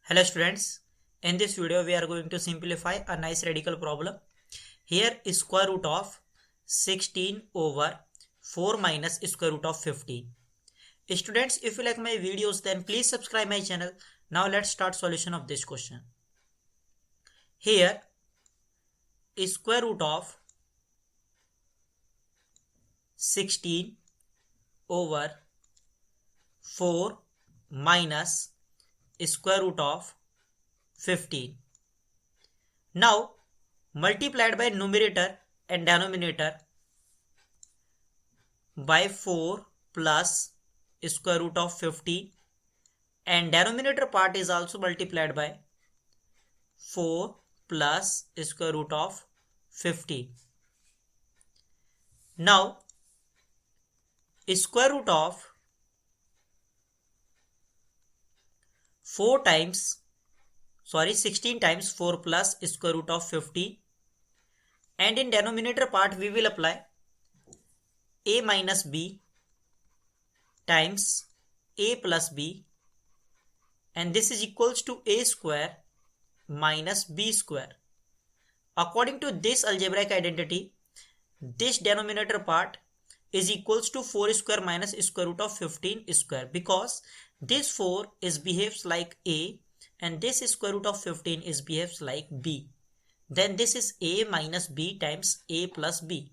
Hello students, in this video we are going to simplify a nice radical problem. Here is square root of 16 over 4 minus square root of 15. Students, if you like my videos then please subscribe my channel. Now let's start solution of this question. Here is square root of 16 over 4 minus square root of 15. Now multiplied by numerator and denominator by 4 plus square root of 15, and denominator part is also multiplied by 4 plus square root of 15. Now square root of 16 times 4 plus square root of 50, and in denominator part we will apply a minus b times a plus b, and this is equals to a square minus b square. According to this algebraic identity, this denominator part is equals to 4 square minus square root of 15 square, because this 4 is behaves like a and this square root of 15 is behaves like b. Then this is a minus b times a plus b,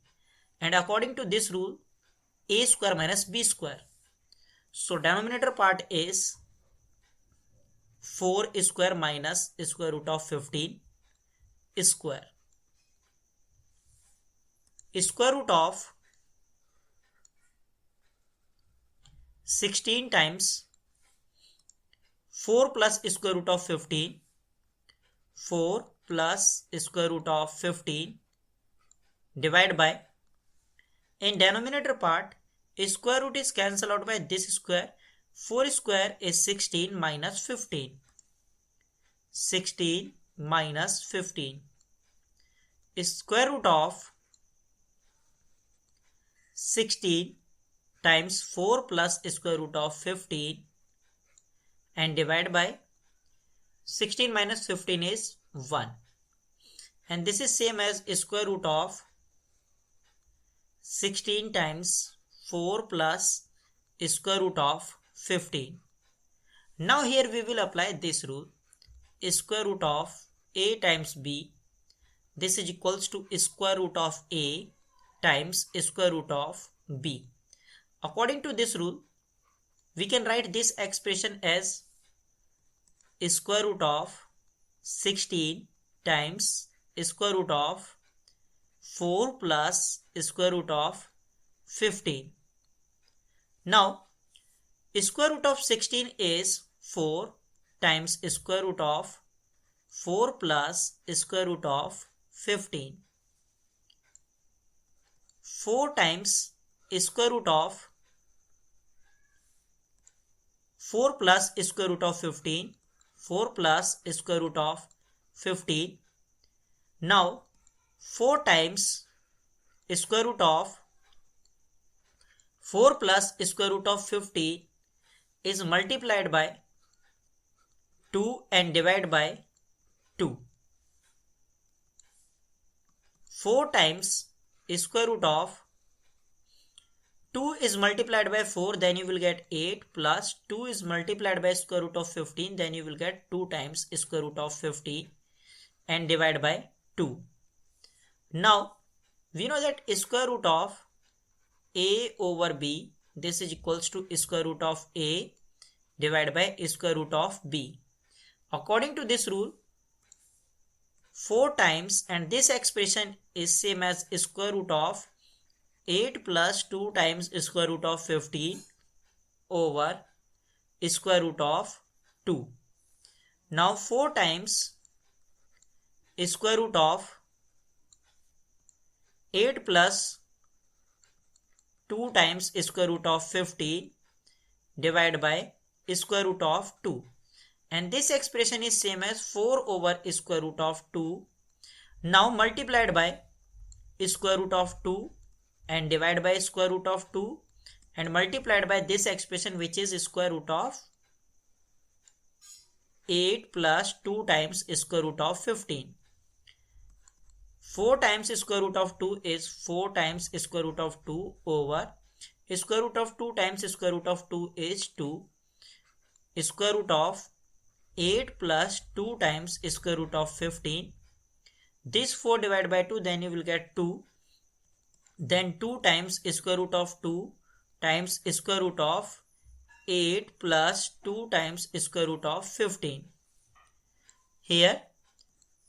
and according to this rule a square minus b square. So denominator part is 4 square minus square root of 15 square. Square root of 16 times 4 plus square root of 15, 4 plus square root of 15 divided by, in denominator part square root is cancelled out by this square. 4 square is 16 minus 15. 16 minus 15. Square root of 16 times 4 plus square root of 15 and divide by 16 minus 15 is 1, and this is same as square root of 16 times 4 plus square root of 15. Now here we will apply this rule, square root of a times b, this is equals to square root of a times square root of b. According to this rule we can write this expression as square root of 16 times square root of 4 plus square root of 15. Now square root of 16 is 4 times square root of 4 plus square root of 15. 4 times square root of 4 plus square root of 15, 4 plus square root of 15. Now 4 times square root of 4 plus square root of 50 is multiplied by 2 and divided by 2. 4 times square root of 2 is multiplied by 4, then you will get 8, plus 2 is multiplied by square root of 15, then you will get 2 times square root of 50 and divide by 2. Now we know that square root of a over b, this is equals to square root of a divided by square root of b. According to this rule 4 times, and this expression is same as square root of 8 plus 2 times square root of 15 over square root of 2. Now 4 times square root of 8 plus 2 times square root of 15 divided by square root of 2, and this expression is same as 4 over square root of 2. Now multiplied by square root of 2 and divide by square root of 2 and multiplied by this expression which is square root of 8 plus 2 times square root of 15. 4 times square root of 2 is 4 times square root of 2 over square root of 2 times square root of 2 is 2. Square root of 8 plus 2 times square root of 15. This 4 divided by 2, then you will get 2. Then 2 times square root of 2 times square root of 8 plus 2 times square root of 15. Here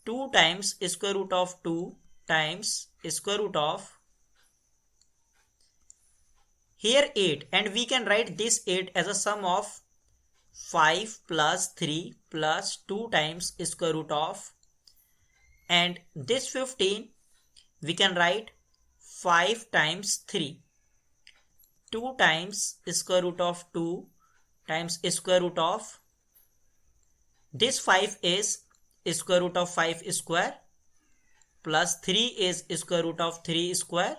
2 times square root of 2 times square root of here 8, and we can write this 8 as a sum of 5 plus 3 plus 2 times square root of, and this 15 we can write 5 times 3. 2 times square root of 2 times square root of this 5 is square root of 5 square plus 3 is square root of 3 square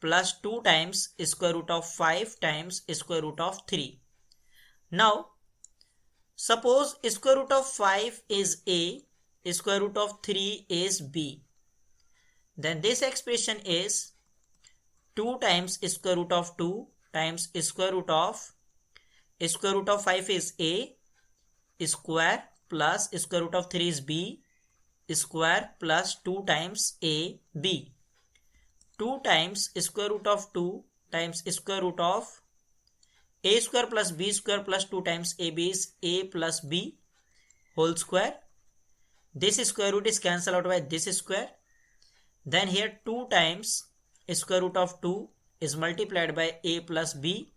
plus 2 times square root of 5 times square root of 3. Now suppose square root of 5 is A, square root of 3 is B. Then this expression is 2 times square root of 2 times square root of 5 is A square plus square root of 3 is B square plus 2 times A B. 2 times square root of 2 times square root of A square plus B square plus 2 times AB is A plus B whole square. This square root is cancelled out by this square. Then here 2 times square root of 2 is multiplied by A plus B.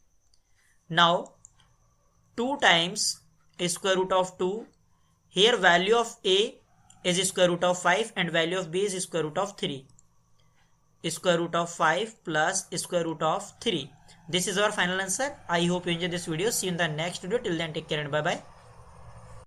Now 2 times square root of 2, here value of A is square root of 5 and value of B is square root of 3. Square root of 5 plus square root of 3. This is our final answer. I hope you enjoyed this video. See you in the next video. Till then, take care and bye bye.